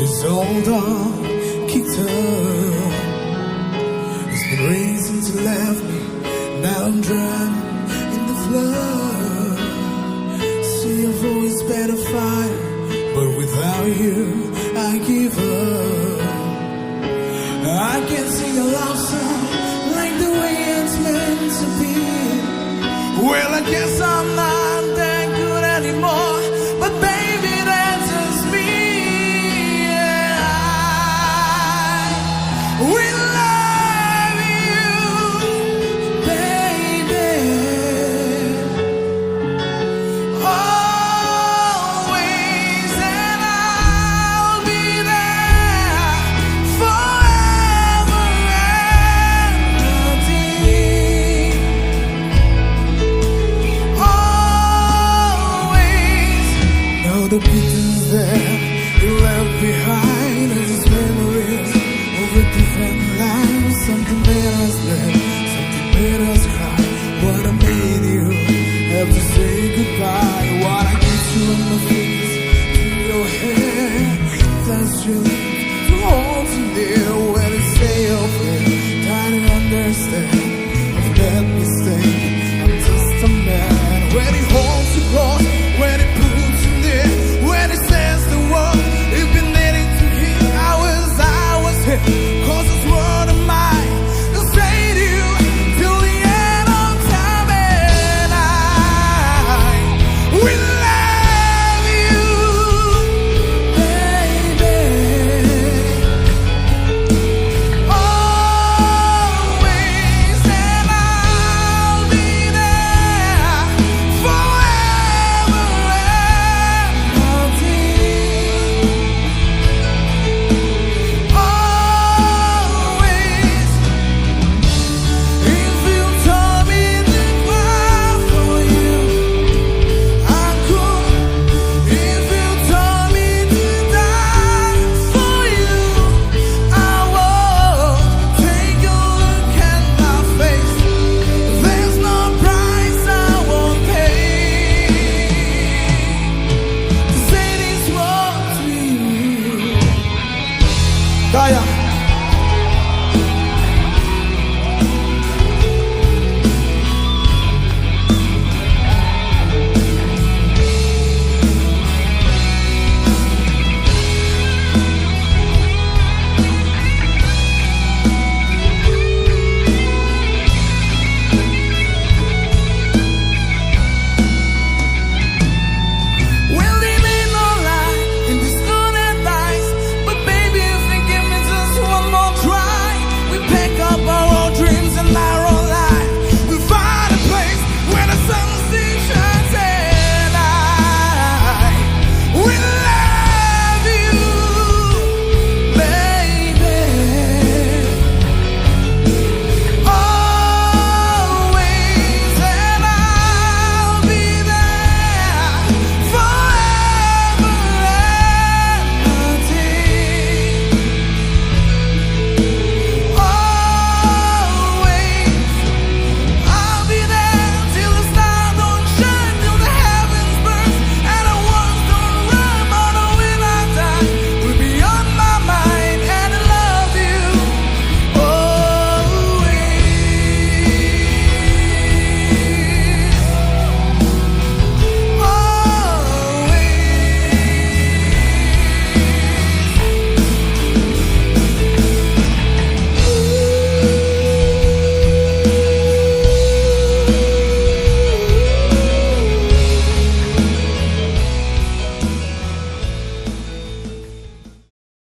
This old dog kicked up. It's been racing to left me. Now I'm drowning in the flood. See, I've always been a fighter, but without you, I give up. I can sing a love song like the way it's meant to be. Well, I guess I'm not that good anymore, but baby, that's just me. I will love you, baby, always, and I'll be there forever and a day. Always. Now the pieces there you left behind are just memories of a different life. Something made us laugh, something made us cry. What I made you have to say goodbye. What I get you in my face, to your hair, that's you to hold you there. When you say your friend, trying to understand of that mistake. I'm just a man. When he holds you close, when he puts you there, when he says the word you've been needing to hear. I was here, 'cause it's word of mine to say to you till the end of time, and I will love you, baby, always, and I'll be there forever and a day. Always. If you told me to cry for you, I could. If you told me to die for you, I would. Take a look at my face. There's no price I won't pay to say this word to you. Kaya.